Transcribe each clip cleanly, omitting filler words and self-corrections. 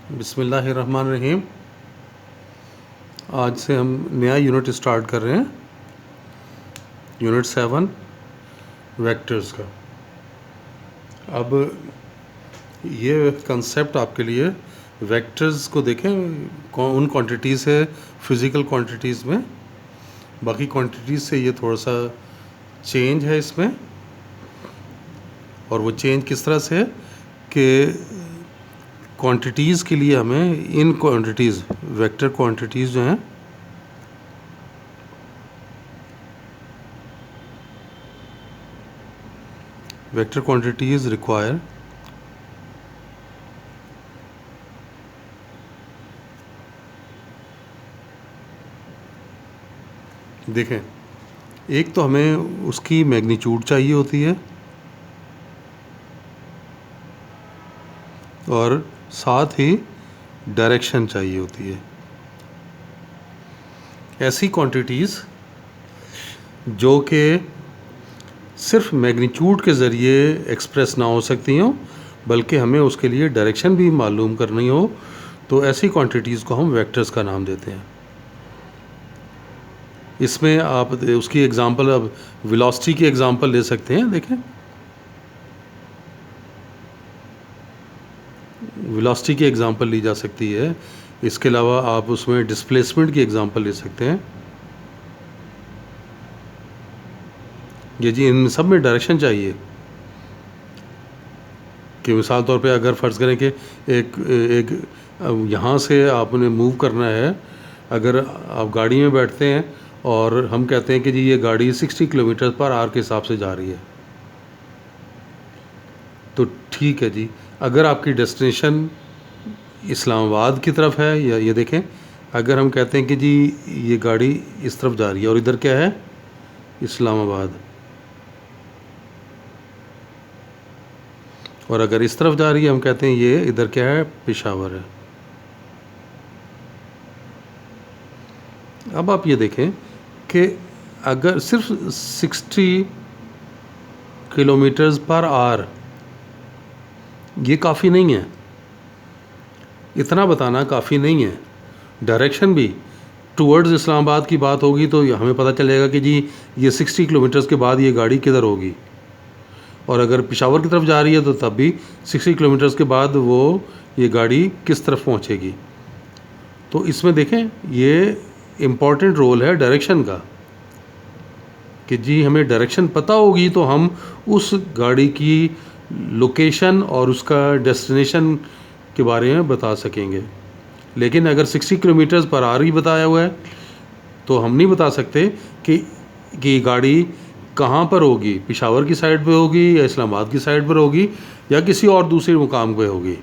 बिस्मिल्लाहिर्रहमानिर्रहीम। आज से हम नया यूनिट स्टार्ट कर रहे हैं, यूनिट 7 वेक्टर्स का। अब ये कंसेप्ट आपके लिए, वेक्टर्स को देखें उन क्वांटिटीज़ है फिज़िकल क्वांटिटीज़ में, बाकी क्वांटिटीज़ से ये थोड़ा सा चेंज है इसमें। और वो चेंज किस तरह से है कि क्वांटिटीज़ के लिए हमें इन क्वांटिटीज़, वेक्टर क्वांटिटीज़ जो हैं, वेक्टर क्वांटिटीज़ रिक्वायर देखें, एक तो हमें उसकी मैग्नीट्यूड चाहिए होती है और साथ ही डायरेक्शन चाहिए होती है। ऐसी क्वांटिटीज़ जो कि सिर्फ मैग्नीट्यूड के ज़रिए एक्सप्रेस ना हो सकती हों, बल्कि हमें उसके लिए डायरेक्शन भी मालूम करनी हो, तो ऐसी क्वांटिटीज़ को हम वेक्टर्स का नाम देते हैं। इसमें आप उसकी एग्ज़ाम्पल, अब वेलोसिटी की एग्ज़ाम्पल ले सकते हैं। देखें, वेलोसिटी की एग्ज़ाम्पल ली जा सकती है। इसके अलावा आप उसमें डिस्प्लेसमेंट की एग्ज़ाम्पल ले सकते हैं। ये जी, इन सब में डायरेक्शन चाहिए। कि मिसाल तौर पे अगर फ़र्ज़ करें कि एक यहाँ से आपने मूव करना है, अगर आप गाड़ी में बैठते हैं और हम कहते हैं कि जी ये गाड़ी 60 किलोमीटर पर आवर के हिसाब से जा रही है, तो ठीक है जी। अगर आपकी डेस्टिनेशन इस्लामाबाद की तरफ है, या ये देखें, अगर हम कहते हैं कि जी ये गाड़ी इस तरफ जा रही है और इधर क्या है, इस्लामाबाद, और अगर इस तरफ जा रही है हम कहते हैं ये इधर क्या है, पेशावर है। अब आप ये देखें कि अगर सिर्फ 60 किलोमीटर्स पर आवर, ये काफ़ी नहीं है, इतना बताना काफ़ी नहीं है। डायरेक्शन भी टूवर्ड्स इस्लामाबाद की बात होगी तो हमें पता चलेगा कि जी ये 60 किलोमीटर्स के बाद ये गाड़ी किधर होगी, और अगर पेशावर की तरफ जा रही है तो तब भी 60 किलोमीटर्स के बाद वो ये गाड़ी किस तरफ पहुंचेगी। तो इसमें देखें, ये इम्पॉर्टेंट रोल है डायरेक्शन का, कि जी हमें डायरेक्शन पता होगी तो हम उस गाड़ी की लोकेशन और उसका डेस्टिनेशन के बारे में बता सकेंगे। लेकिन अगर 60 किलोमीटर्स पर आवर ही बताया हुआ है तो हम नहीं बता सकते कि गाड़ी कहाँ पर होगी, पेशावर की साइड पे होगी या इस्लामाबाद की साइड पर होगी या किसी और दूसरे मुकाम पे होगी।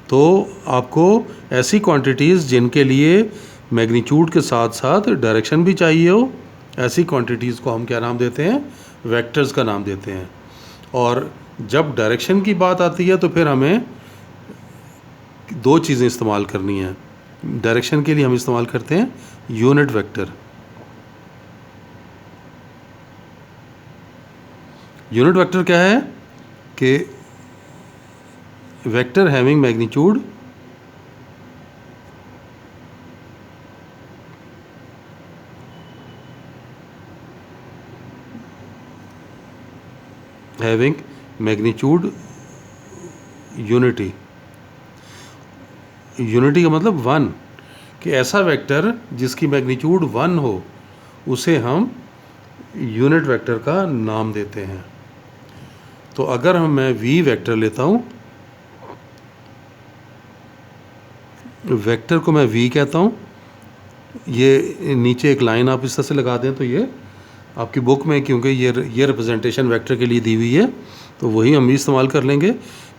तो आपको ऐसी क्वांटिटीज़ जिनके लिए मैग्नीट्यूड के साथ साथ डायरेक्शन भी चाहिए हो, ऐसी क्वांटिटीज़ को हम क्या नाम देते हैं, वेक्टर्स का नाम देते हैं। और जब डायरेक्शन की बात आती है तो फिर हमें दो चीज़ें इस्तेमाल करनी है। डायरेक्शन के लिए हम इस्तेमाल करते हैं यूनिट वेक्टर। यूनिट वेक्टर क्या है कि vector having magnitude having magnitude unity. Unity का मतलब 1, कि ऐसा वेक्टर जिसकी मैग्नीट्यूड 1 हो उसे हम यूनिट वेक्टर का नाम देते हैं। तो अगर मैं v वेक्टर लेता हूँ, वेक्टर को मैं v कहता हूँ, ये नीचे एक लाइन आप इस तरह से लगा दें तो ये आपकी बुक में, क्योंकि ये रिप्रेजेंटेशन वेक्टर के लिए दी हुई है, तो वही हम भी इस्तेमाल कर लेंगे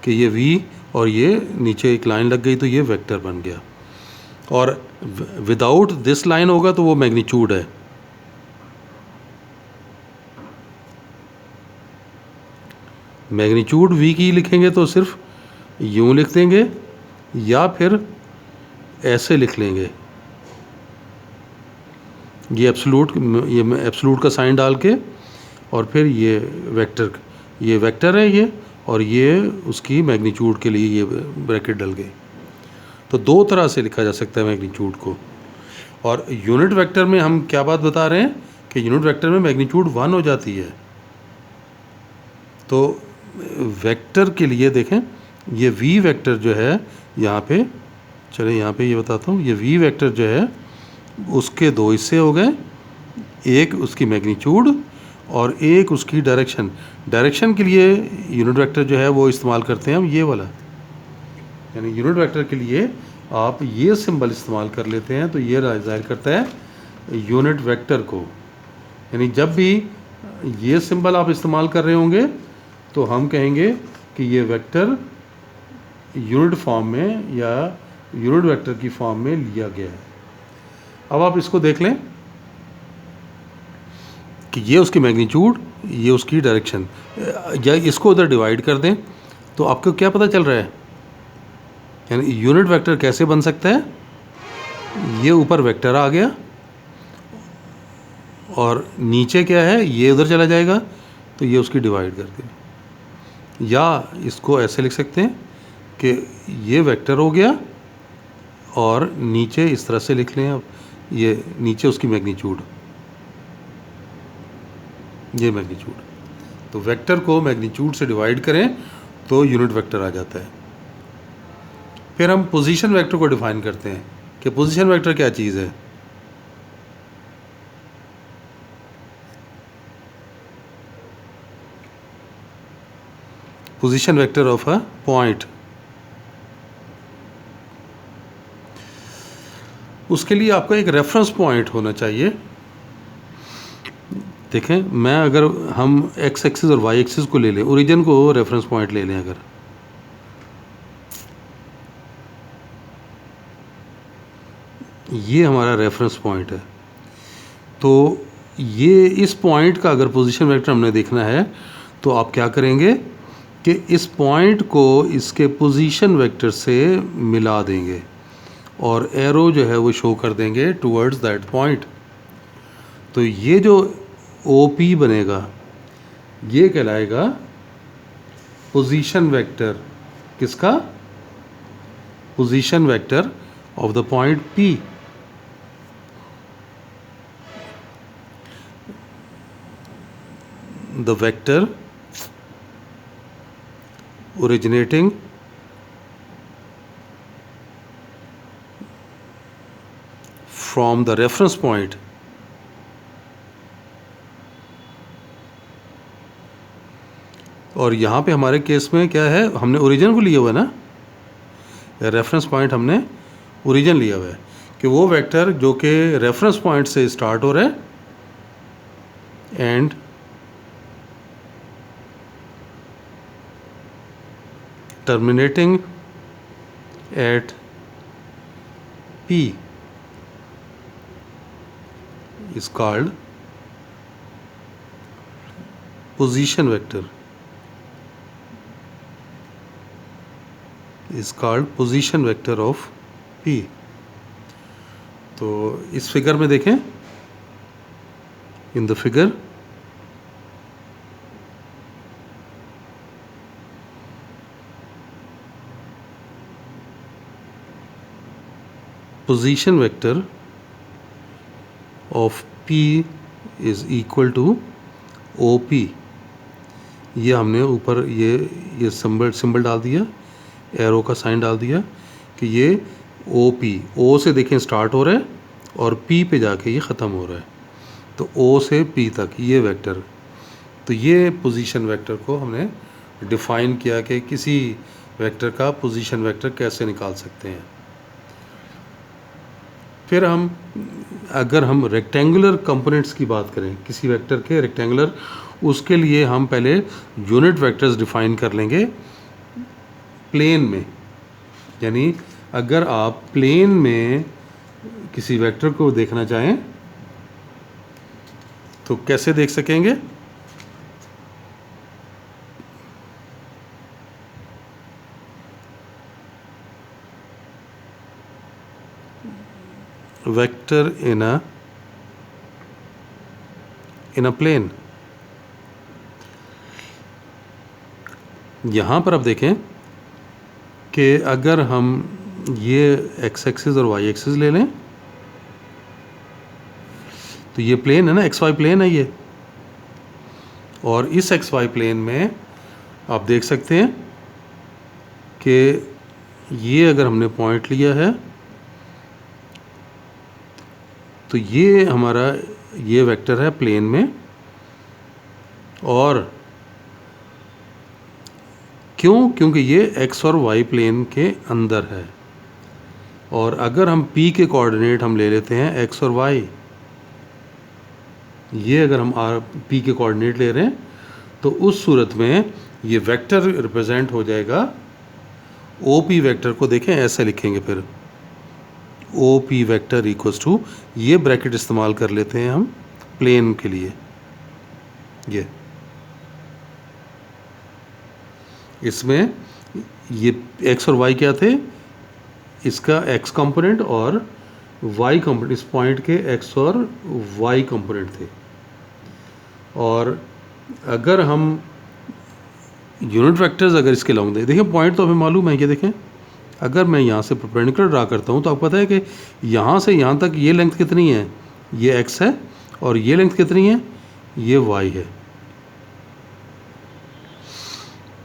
कि ये v और ये नीचे एक लाइन लग गई तो ये वेक्टर बन गया। और विदाउट दिस लाइन होगा तो वो मैग्नीट्यूड है। मैग्नीट्यूड v की लिखेंगे तो सिर्फ यूँ लिख देंगे या फिर ऐसे लिख लेंगे, ये एब्सोल्यूट का साइन डाल के, और फिर ये वेक्टर है ये, और ये उसकी मैग्नीट्यूड के लिए ये ब्रैकेट डल गई। तो दो तरह से लिखा जा सकता है मैग्नीट्यूड को। और यूनिट वेक्टर में हम क्या बात बता रहे हैं कि यूनिट वेक्टर में मैग्नीट्यूड 1 हो जाती है। तो वेक्टर के लिए देखें, ये v वेक्टर जो है यहाँ पे, चले यहाँ पे ये बताता हूँ, ये v वेक्टर जो है उसके दो हिस्से हो गए, एक उसकी मैग्नीट्यूड और एक उसकी डायरेक्शन। डायरेक्शन के लिए यूनिट वेक्टर जो है वो इस्तेमाल करते हैं हम ये वाला, यानी यूनिट वेक्टर के लिए आप ये सिंबल इस्तेमाल कर लेते हैं, तो ये जाहिर करता है यूनिट वेक्टर को। यानी जब भी ये सिंबल आप इस्तेमाल कर रहे होंगे तो हम कहेंगे कि ये वेक्टर यूनिट फॉर्म में या यूनिट वेक्टर की फॉर्म में लिया गया है। अब आप इसको देख लें कि ये उसकी मैग्नीट्यूड, ये उसकी डायरेक्शन, या इसको उधर डिवाइड कर दें तो आपको क्या पता चल रहा है, यानी यूनिट वेक्टर कैसे बन सकता है। ये ऊपर वेक्टर आ गया और नीचे क्या है, ये उधर चला जाएगा, तो ये उसकी डिवाइड कर दें। या इसको ऐसे लिख सकते हैं कि ये वेक्टर हो गया और नीचे इस तरह से लिख लें, अब ये नीचे उसकी मैग्नीट्यूड, ये मैग्नीट्यूड। तो वेक्टर को मैग्नीट्यूड से डिवाइड करें तो यूनिट वेक्टर आ जाता है। फिर हम पोजीशन वेक्टर को डिफाइन करते हैं कि पोजीशन वेक्टर क्या चीज़ है। Position vector of a point, उसके लिए आपको एक रेफरेंस पॉइंट होना चाहिए। देखें, मैं अगर हम एक्स एक्सिस और वाई एक्सिस को ले लें, ओरिजिन को रेफरेंस पॉइंट ले लें, अगर ये हमारा रेफरेंस पॉइंट है, तो ये इस पॉइंट का अगर पोजीशन वेक्टर हमने देखना है तो आप क्या करेंगे कि इस पॉइंट को इसके पोजीशन वेक्टर से मिला देंगे और एरो जो है वो शो कर देंगे टुवर्ड्स दैट पॉइंट। तो ये जो OP बनेगा ये कहलाएगा पोजीशन वेक्टर, किसका, position vector of the point P। the vector originating from the reference point और यहाँ पे हमारे केस में क्या है, हमने ओरिजिन को लिया हुआ है ना, रेफरेंस पॉइंट हमने ओरिजिन लिया हुआ है कि वो वेक्टर जो कि रेफरेंस पॉइंट से स्टार्ट हो रहा है and terminating at P is called position vector, is called position vector of P। तो इस फिगर में देखें, in the figure position vector of P is equal to OP। ये हमने ऊपर ये सिंबल डाल दिया, एरो का साइन डाल दिया कि ये OP, O से देखें स्टार्ट हो रहा है और P पे जाके ये ख़त्म हो रहा है, तो O से P तक ये वेक्टर। तो ये पोजीशन वेक्टर को हमने डिफ़ाइन किया कि किसी वेक्टर का पोजीशन वेक्टर कैसे निकाल सकते हैं। फिर अगर हम रेक्टेंगुलर कंपोनेंट्स की बात करें किसी वेक्टर के रेक्टेंगुलर, उसके लिए हम पहले यूनिट वेक्टर्स डिफाइन कर लेंगे प्लेन में। यानी अगर आप प्लेन में किसी वेक्टर को देखना चाहें तो कैसे देख सकेंगे, वेक्टर इन अ प्लेन। यहाँ पर अब देखें कि अगर हम ये एक्स एक्सिस और वाई एक्सिस ले लें, तो ये प्लेन है ना, एक्स वाई प्लेन है ये, और इस एक्स वाई प्लेन में आप देख सकते हैं कि ये अगर हमने पॉइंट लिया है तो ये हमारा ये वेक्टर है प्लेन में, और क्यों? क्योंकि ये एक्स और वाई प्लेन के अंदर है। और अगर हम p के कोऑर्डिनेट हम ले लेते हैं x और y, ये अगर हम p के कोऑर्डिनेट ले रहे हैं तो उस सूरत में ये वेक्टर रिप्रेजेंट हो जाएगा, OP वेक्टर को देखें ऐसे लिखेंगे फिर, OP वेक्टर इक्वल्स टू, ये ब्रैकेट इस्तेमाल कर लेते हैं हम प्लेन के लिए। ये इसमें ये x और y क्या थे, इसका x कंपोनेंट और y कंपोनेंट, इस पॉइंट के x और y कंपोनेंट थे। और अगर हम यूनिट वेक्टर्स अगर इसके लॉन्ग दें, देखें पॉइंट तो हमें मालूम है, ये देखें अगर मैं यहाँ से परपेंडिकुलर ड्रा करता हूँ तो आपको पता है कि यहाँ से यहाँ तक ये लेंथ कितनी है, ये x है, और ये लेंथ कितनी है, ये y है।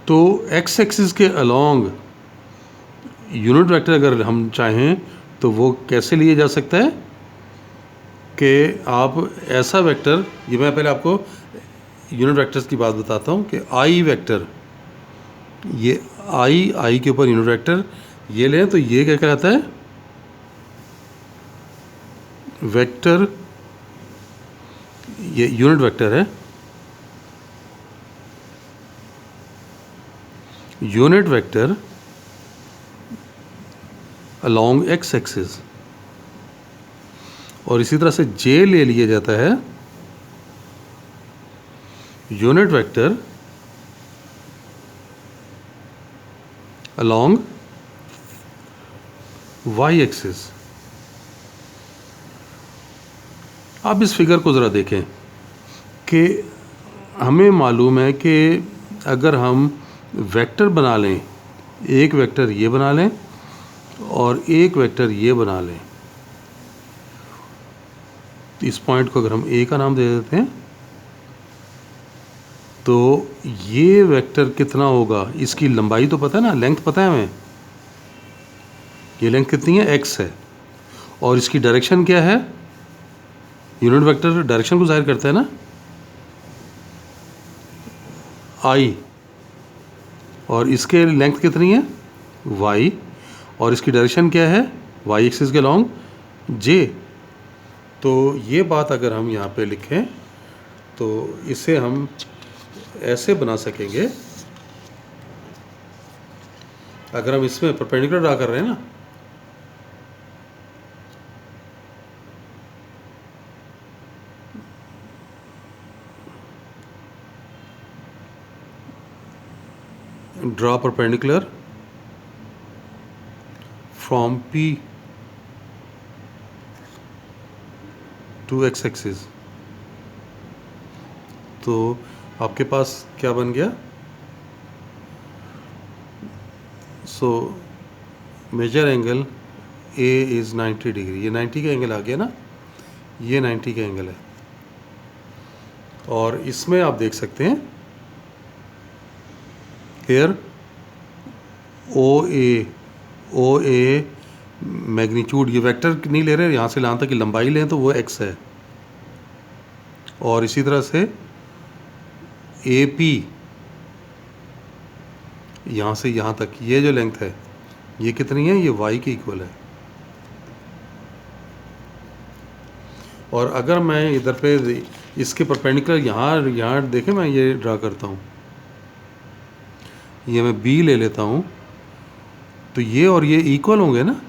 तो x एक्सिस के अलॉन्ग यूनिट वेक्टर अगर हम चाहें तो वो कैसे लिए जा सकता है कि आप ऐसा वेक्टर, ये मैं पहले आपको यूनिट वेक्टर्स की बात बताता हूँ कि i वेक्टर, ये i के ऊपर यूनिट वेक्टर ये लें तो ये क्या कहलाता है, वेक्टर, ये यूनिट वेक्टर है, unit vector along x axis. और इसी तरह से j ले लिया जाता है unit vector along y axis. आप इस फिगर को ज़रा देखें कि हमें मालूम है कि अगर हम वेक्टर बना लें, एक वेक्टर ये बना लें और एक वेक्टर ये बना लें, तो इस पॉइंट को अगर हम a का नाम दे देते हैं तो ये वेक्टर कितना होगा, इसकी लंबाई तो पता है ना, लेंथ पता है हमें, ये लेंथ कितनी है, x है, और इसकी डायरेक्शन क्या है, यूनिट वेक्टर डायरेक्शन को जाहिर करता है ना, i, और इसके लेंथ कितनी है, y, और इसकी डायरेक्शन क्या है, y एक्सिस के लॉन्ग j। तो ये बात अगर हम यहाँ पे लिखें तो इसे हम ऐसे बना सकेंगे, अगर हम इसमें परपेंडिकुलर ड्रा कर रहे हैं ना, draw perpendicular from P to x axis, तो आपके पास क्या बन गया, so measure angle A is 90 degree, ये 90 का एंगल आ गया ना, ये 90 का एंगल है। और इसमें आप देख सकते हैं हेयर ओ ए मैग्नीट्यूड, ये वेक्टर नहीं ले रहे, यहाँ से यहाँ तक की लंबाई लें तो वो x है, और इसी तरह से ए पी यहाँ से यहाँ तक ये जो लेंथ है ये कितनी है, ये y के इक्वल है। और अगर मैं इधर पे इसके परपेंडिकुलर यहाँ देखें, मैं ये ड्रा करता हूँ, ये मैं b ले लेता हूँ, तो ये और ये इक्वल होंगे ना,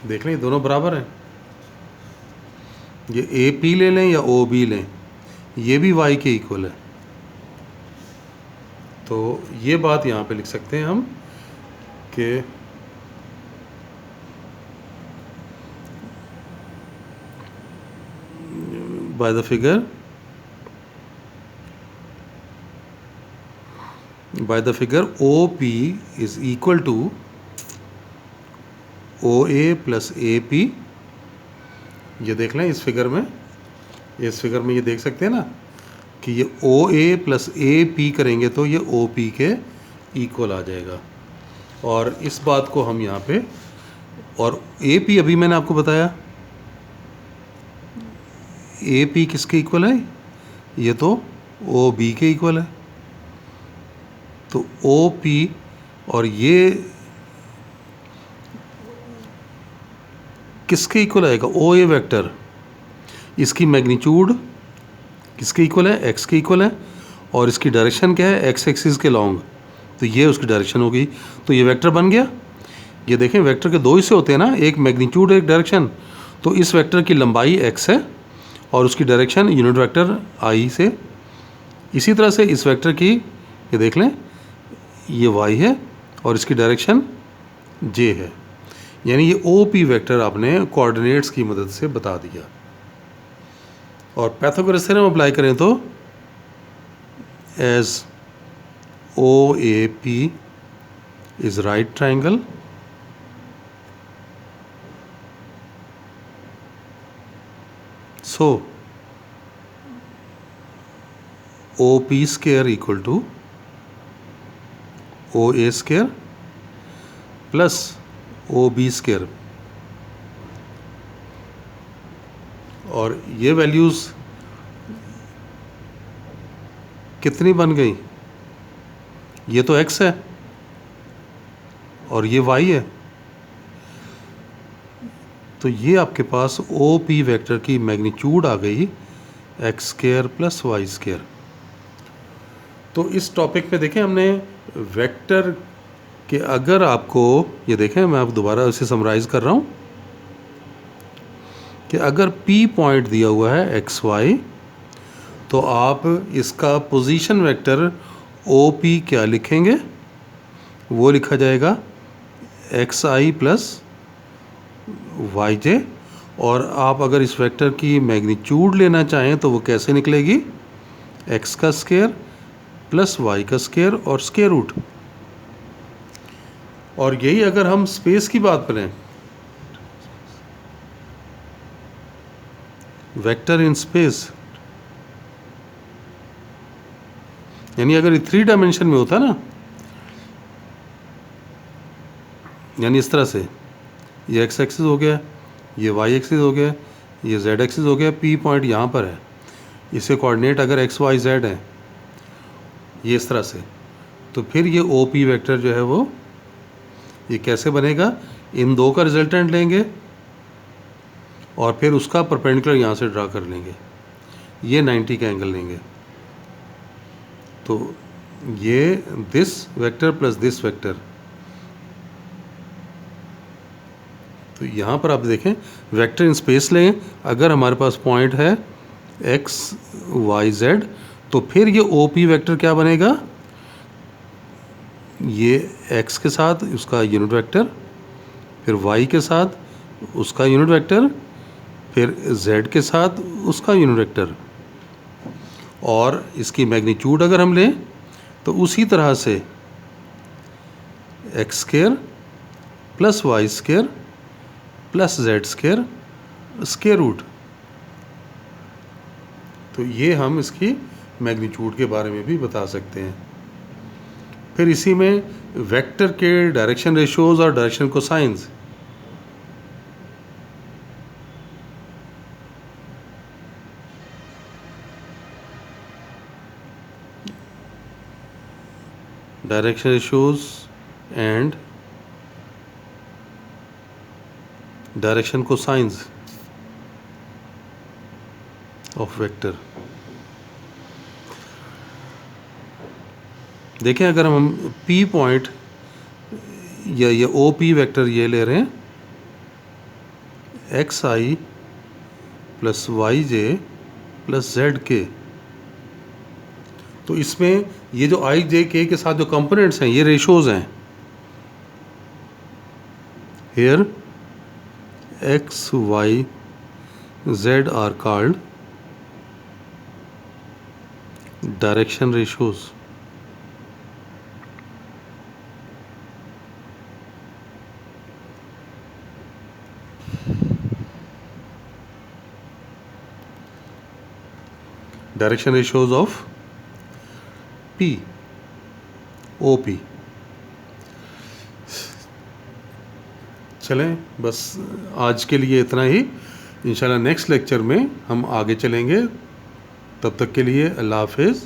देख लें दोनों बराबर हैं, ये ए पी ले लें या ओ बी लें, ये भी y के इक्वल है। तो ये बात यहाँ पे लिख सकते हैं हम कि by the figure OP is equal to O A plus A P, ये देख लें इस फिगर में, ये देख सकते हैं ना कि ये ओ ए प्लस ए पी करेंगे तो ये ओ पी के इक्वल आ जाएगा। और इस बात को हम यहाँ पे, और ए पी अभी मैंने आपको बताया ए पी किसके इक्वल है, ये तो ओ बी के इक्वल है। तो ओ पी और ये किसके इक्वल आएगा, ओ ए वेक्टर, इसकी मैग्नीट्यूड किसके इक्वल है, एक्स के इक्वल है, और इसकी डायरेक्शन क्या है, एक्स एक्सिस के लॉन्ग, तो ये उसकी डायरेक्शन हो गई। तो ये वेक्टर बन गया। ये देखें वेक्टर के दो हिस्से होते हैं ना, एक मैग्नीट्यूड एक डायरेक्शन। तो इस वेक्टर की लंबाई एक्स है और उसकी डायरेक्शन यूनिट वेक्टर आई से। इसी तरह से इस वेक्टर की, ये देख लें, ये वाई है और इसकी डायरेक्शन जे है। यानी ये ओ पी वेक्टर आपने कोऑर्डिनेट्स की मदद से बता दिया। और पाइथागोरस थ्योरम अप्लाई करें तो as O A P is right triangle, so O P square equal to O A square plus O B square. और ये वैल्यूज़ कितनी बन गई, ये तो x है और ये y है। तो ये आपके पास ओ पी वेक्टर की मैग्नीट्यूड आ गई x square plus y square. तो इस टॉपिक में देखें हमने वेक्टर के, अगर आपको ये देखें, मैं आप दोबारा इसे समराइज़ कर रहा हूँ कि अगर P पॉइंट दिया हुआ है एक्स वाई, तो आप इसका पोजीशन वेक्टर ओ पी क्या लिखेंगे, वो लिखा जाएगा एक्स आई प्लस वाई जे। और आप अगर इस वेक्टर की मैग्नीट्यूड लेना चाहें तो वो कैसे निकलेगी, एक्स का स्क्वायर प्लस वाई का स्क्वायर और स्क्वायर रूट। और यही अगर हम स्पेस की बात करें, वेक्टर इन स्पेस, यानी अगर ये 3 डायमेंशन में होता ना, यानी इस तरह से, ये एक्स एक्सिस हो गया, ये वाई एक्सिस हो गया, ये जेड एक्सिस हो गया, पी पॉइंट यहाँ पर है, इसे कोऑर्डिनेट अगर एक्स वाई जेड है, ये इस तरह से, तो फिर ये ओ पी वेक्टर जो है वो ये कैसे बनेगा, इन दो का रिजल्टेंट लेंगे और फिर उसका परपेंडिकुलर यहाँ से ड्रा कर लेंगे, ये 90 का एंगल लेंगे। तो ये this vector plus this vector, तो यहाँ पर आप देखें वेक्टर इन स्पेस लें, अगर हमारे पास पॉइंट है एक्स वाई जेड, तो फिर ये ओ पी वेक्टर क्या बनेगा, ये एक्स के साथ उसका यूनिट वेक्टर, फिर वाई के साथ उसका यूनिट वेक्टर, फिर जेड के साथ उसका यूनिट वेक्टर। और इसकी मैग्नीट्यूड अगर हम लें तो उसी तरह से x square plus y square plus z square square root. तो ये हम इसकी मैग्नीट्यूड के बारे में भी बता सकते हैं। फिर इसी में वेक्टर के डायरेक्शन रेशियोज और direction cosines, direction ratios and direction cosines of vector. देखें अगर हम P पॉइंट या ये ओ पी वेक्टर ये ले रहे हैं, एक्स आई प्लस वाई जे प्लस जेड के, तो इसमें ये जो आई जे के साथ जो कंपोनेंट्स हैं ये रेशोज हैं। Here x y z are called direction ratios. Direction ratios of P O P. चलें, बस आज के लिए इतना ही। इंशाल्लाह नेक्स्ट लेक्चर में हम आगे चलेंगे। तब तक के लिए अल्लाह हाफिज़।